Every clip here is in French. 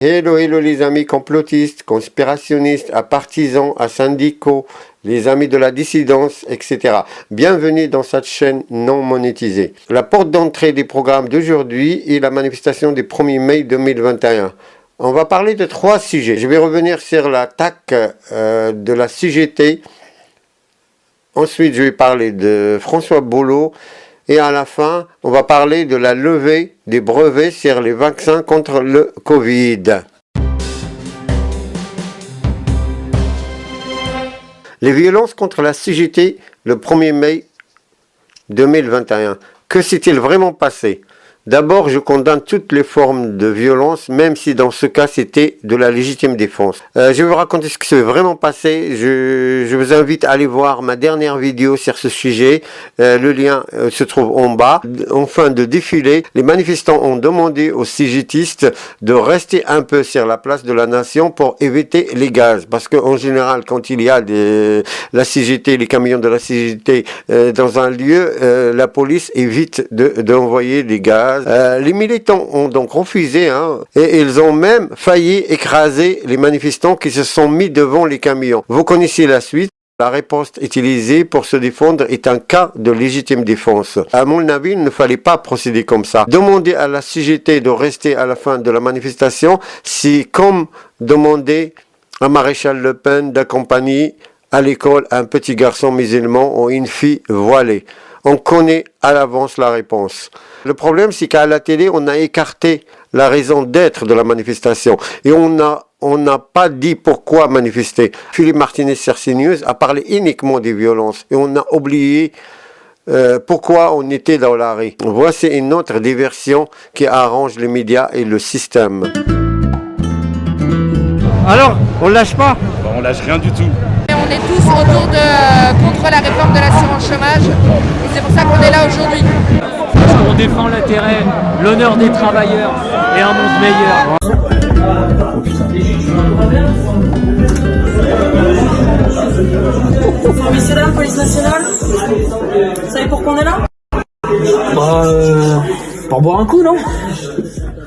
Hello, hello les amis complotistes, conspirationnistes, à partisans, à syndicaux, les amis de la dissidence, etc. Bienvenue dans cette chaîne non monétisée. La porte d'entrée des programmes d'aujourd'hui est la manifestation du 1er mai 2021. On va parler de 3 sujets. Je vais revenir sur l'attaque de la CGT. Ensuite, je vais parler de François Bollot. Et à la fin, on va parler de la levée des brevets sur les vaccins contre le Covid. Les violences contre la CGT le 1er mai 2021. Que s'est-il vraiment passé ? D'abord, je condamne toutes les formes de violence, même si dans ce cas, c'était de la légitime défense. Je vais vous raconter ce qui s'est vraiment passé. Je vous invite à aller voir ma dernière vidéo sur ce sujet. Le lien se trouve en bas. En fin de défilé, les manifestants ont demandé aux CGTistes de rester un peu sur la place de la Nation pour éviter les gaz. Parce qu'en général, quand il y a la CGT, les camions de la CGT dans un lieu, la police évite d'envoyer des gaz. Les militants ont donc refusé et ils ont même failli écraser les manifestants qui se sont mis devant les camions. Vous connaissez la suite. La réponse utilisée pour se défendre est un cas de légitime défense. À mon avis, il ne fallait pas procéder comme ça. Demander à la CGT de rester à la fin de la manifestation, c'est comme demander à Maréchal Le Pen d'accompagner à l'école un petit garçon musulman ou une fille voilée. On connaît à l'avance la réponse. Le problème, c'est qu'à la télé, on a écarté la raison d'être de la manifestation. Et on n'a pas dit pourquoi manifester. Philippe Martinez sur CNews a parlé uniquement des violences. Et on a oublié pourquoi on était dans la rue. Voici une autre diversion qui arrange les médias et le système. Alors, on lâche pas ? On lâche rien du tout. On est tous autour contre la réforme de l'assurance chômage et c'est pour ça qu'on est là aujourd'hui. Parce qu'on défend l'intérêt, l'honneur des travailleurs et un monde meilleur. Service de la police nationale. Vous savez pourquoi on est là? Pour boire un coup, non?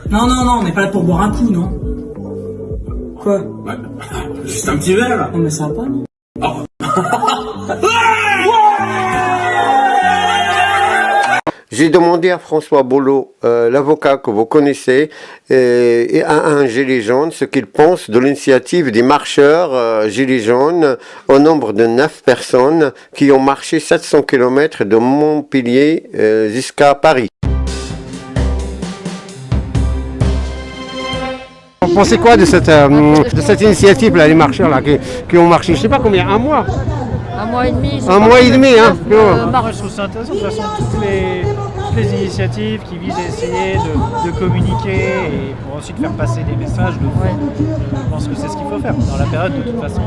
Non, on n'est pas là pour boire un coup, non. Quoi? Juste un petit verre. Non mais ça va pas, non. J'ai demandé à François Bollot, l'avocat que vous connaissez, et à un gilet jaune, ce qu'il pense de l'initiative des marcheurs gilets jaunes au nombre de 9 personnes qui ont marché 700 km de Montpellier jusqu'à Paris. Vous pensez quoi de cette initiative là, les marcheurs là, qui ont marché, je sais pas combien, un mois? Un mois et demi. Un mois et demi, hein. Je trouve ça intéressant. De toute façon, toutes les initiatives qui visent à essayer de communiquer et pour ensuite faire passer des messages, je pense que c'est ce qu'il faut faire. Dans la période, de toute façon,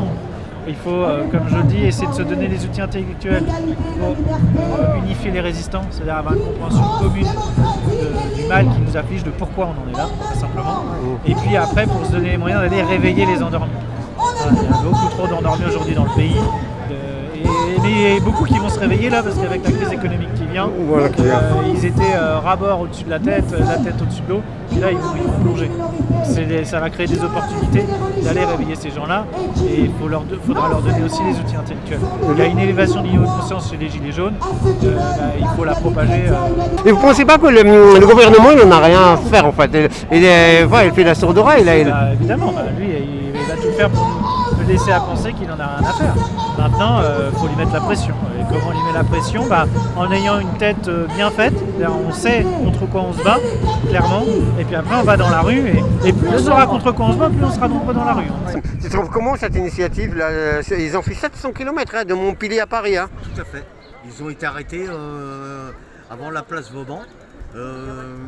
il faut, comme je le dis, essayer de se donner les outils intellectuels pour unifier les résistants, c'est-à-dire avoir une compréhension commune du mal qui nous affiche, de pourquoi on en est là, tout simplement. Et puis après, pour se donner les moyens d'aller réveiller les endormis. Voilà, il y a beaucoup trop d'endormis aujourd'hui dans le pays. Il y a beaucoup qui vont se réveiller là parce qu'avec la crise économique qui vient, ils étaient ras-bord au-dessus de la tête au-dessus de l'eau, et là ils vont plonger. Ça va créer des opportunités d'aller réveiller ces gens-là et il faudra leur donner aussi les outils intellectuels. Il y a une élévation du niveau de conscience chez les gilets jaunes, il faut la propager. Et vous pensez pas que le gouvernement il n'en a rien à faire en fait? Il fait la sourde oreille là. Évidemment, lui il va tout faire pour nous laisser à penser qu'il n'en a rien à faire. Maintenant, il faut lui mettre la pression. Et comment on lui met la pression? En ayant une tête bien faite, on sait contre quoi on se bat, clairement, et puis après on va dans la rue, et plus on saura contre quoi on se bat, plus on sera nombreux dans la rue. Tu trouves comment cette initiative là? Ils ont fait 700 km de Montpellier à Paris. Tout à fait. Ils ont été arrêtés avant la place Vauban,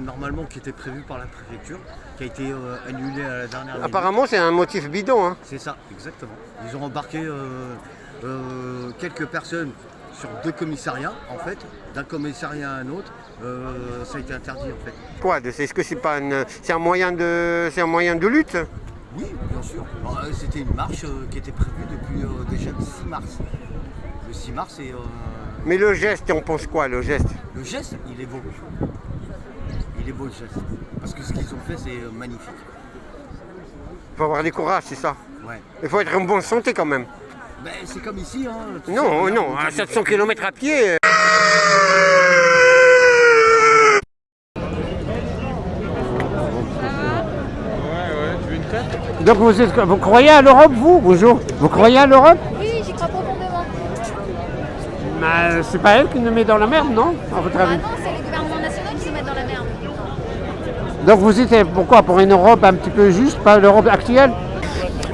normalement qui était prévu par la préfecture, qui a été annulée à la dernière minute. Apparemment c'est un motif bidon. C'est ça, exactement. Ils ont embarqué quelques personnes sur 2 commissariats, en fait, d'un commissariat à un autre, ça a été interdit en fait. Quoi? Est-ce que c'est un moyen de lutte? Oui, bien sûr. C'était une marche qui était prévue depuis déjà le 6 mars. Le 6 mars et... Mais le geste, on pense quoi, le geste? Le geste, il est beau. Il est beau le geste. Parce que ce qu'ils ont fait, c'est magnifique. faut avoir du courage, c'est ça. Ouais. Il faut être en bonne santé quand même. Ben, c'est comme ici, hein. Non, non, à 700 km à pied. Donc vous croyez à l'Europe, vous? Bonjour. Vous croyez à l'Europe? Oui, j'y crois profondément. Mais c'est pas elle qui nous met dans la merde, non? À votre avis? Ah non, c'est les gouvernements nationaux qui se mettent dans la merde. Donc vous êtes pourquoi? Pour une Europe un petit peu juste, pas l'Europe actuelle?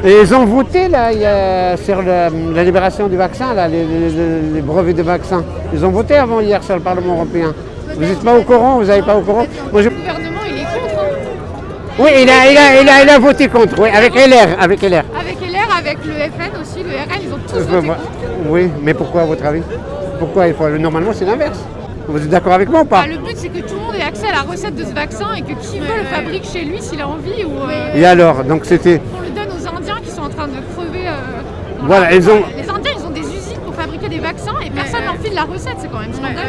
Et ils ont voté là, sur la libération du vaccin, là, les brevets de vaccins. Ils ont voté avant hier sur le Parlement européen. Vous n'êtes pas au courant? Vous n'avez pas au courant? Moi, Le gouvernement, il est contre. Oui, il a voté contre, oui, avec LR. Avec LR, avec le FN aussi, le RN, ils ont tous voté contre. Oui, mais pourquoi à votre avis? Pourquoi il faut... Normalement c'est l'inverse. Vous êtes d'accord avec moi ou pas? Le but, c'est que tout le monde ait accès à la recette de ce vaccin et que qui veut le fabrique chez lui s'il a envie. Et alors, donc c'était... On le donne aux Indiens qui sont en train de crever. Voilà, Les Indiens, ils ont des usines pour fabriquer des vaccins et personne n'en file la recette, c'est quand même scandaleux.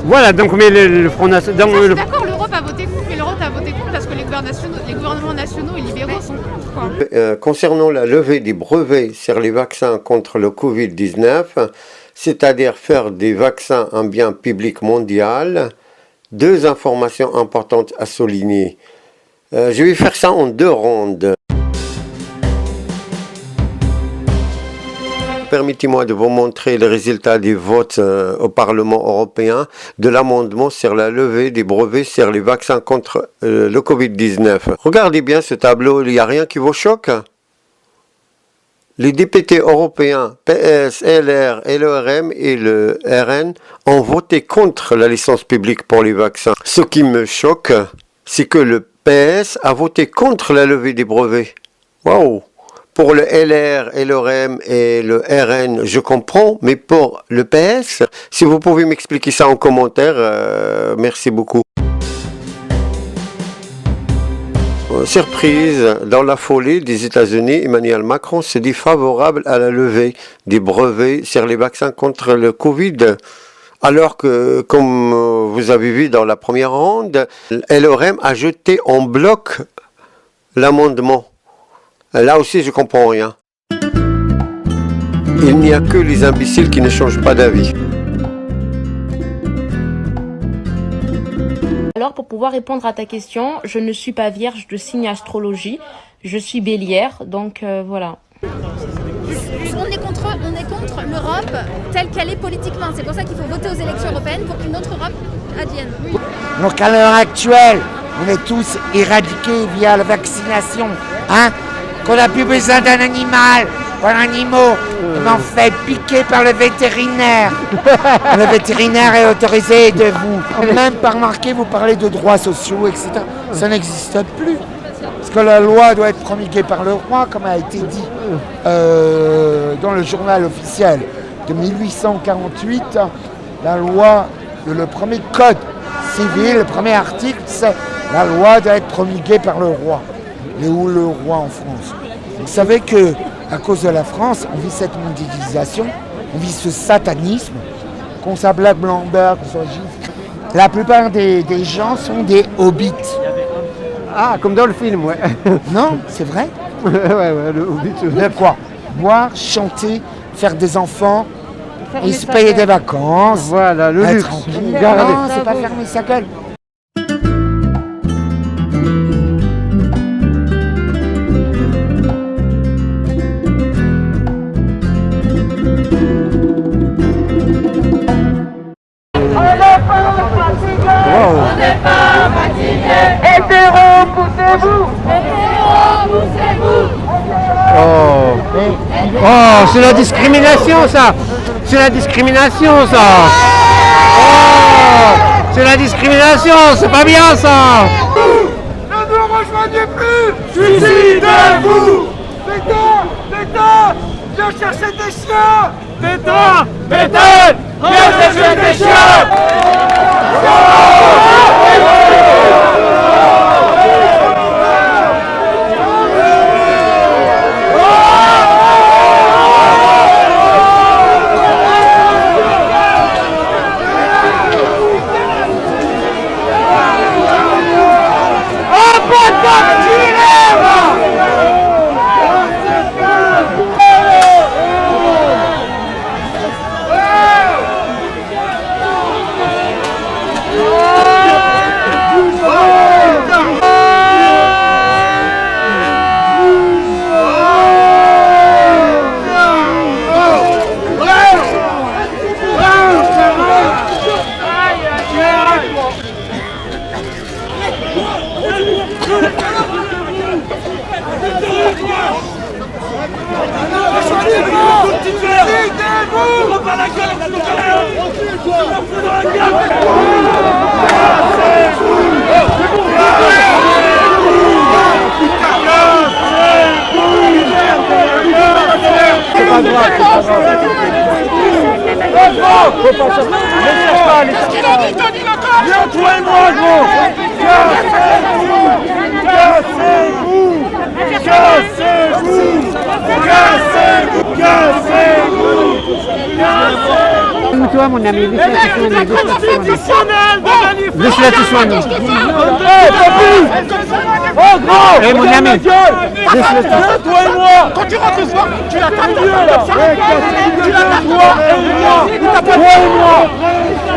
Voilà, donc mais le Front National... D'accord, l'Europe a voté contre, mais l'Europe a voté contre parce que les gouvernements nationaux et libéraux sont contre. Quoi. Concernant la levée des brevets sur les vaccins contre le Covid-19, c'est-à-dire faire des vaccins un bien public mondial, deux informations importantes à souligner. Je vais faire ça en deux rondes. Permettez-moi de vous montrer les résultats des votes au Parlement européen de l'amendement sur la levée des brevets sur les vaccins contre le Covid-19. Regardez bien ce tableau, il n'y a rien qui vous choque? Les députés européens PS, LR, LRM et le RN ont voté contre la licence publique pour les vaccins. Ce qui me choque, c'est que le PS a voté contre la levée des brevets. Waouh! Pour le LR, LRM et le RN, je comprends, mais pour le PS, si vous pouvez m'expliquer ça en commentaire, merci beaucoup. Surprise, dans la folie des États-Unis, Emmanuel Macron se dit favorable à la levée des brevets sur les vaccins contre le Covid. Alors que, comme vous avez vu dans la première ronde, LRM a jeté en bloc l'amendement. Là aussi, je comprends rien. Il n'y a que les imbéciles qui ne changent pas d'avis. Alors, pour pouvoir répondre à ta question, je ne suis pas vierge de signe astrologie. Je suis bélière, donc voilà. On est contre l'Europe telle qu'elle est politiquement. C'est pour ça qu'il faut voter aux élections européennes pour qu'une autre Europe advienne. Donc à l'heure actuelle, on est tous éradiqués via la vaccination. Hein? Qu'on n'a plus besoin d'un animal, pas d'animaux, on en fait piquer par le vétérinaire. Le vétérinaire est autorisé de vous. Même par remarquer, vous parlez de droits sociaux, etc. Ça n'existe plus. Parce que la loi doit être promulguée par le roi, comme a été dit dans le journal officiel de 1848. La loi, le premier code civil, le premier article, c'est la loi doit être promulguée par le roi. Et où le roi en France. Vous savez que à cause de la France, on vit cette mondialisation, on vit ce satanisme, qu'on soit black, blanc, beurre, qu'on soit juif. La plupart des gens sont des hobbits. Ah, comme dans le film, ouais. Non, c'est vrai. Ouais, le hobbit. De quoi? Boire, chanter, faire des enfants, et se payer des vacances. Voilà, le luxe. Non, c'est pas fermer sa gueule. Oh, c'est la discrimination ça. C'est la discrimination ça. Oh, c'est la discrimination, c'est pas bien ça. Ne nous rejoignez plus. Suicidez-vous. Pétain, viens chercher tes chiens. Pétain, viens chercher tes chiens. Soigne-toi, mon ami. Laisse-la te soigner. Laisse-la te soigner. Oh gros! Eh, mon ami. Laisse-la te soigner. Toi et moi! Quand tu rentres ce soir, tu la tapes comme ça! Tu la tapes toi et moi! Toi et moi!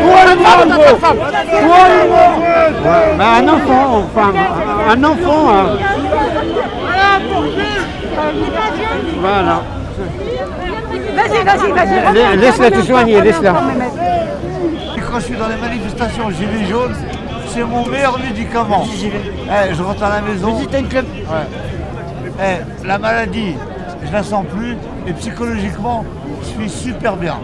Toi et moi, gros! Toi et moi! Bah, un enfant, enfin, un enfant. Voilà. Vas-y. Laisse-la te soigner, laisse-la. Quand je suis dans les manifestations gilets jaunes, c'est mon meilleur médicament. Je rentre à la maison. La maladie, je la sens plus et psychologiquement, je suis super bien.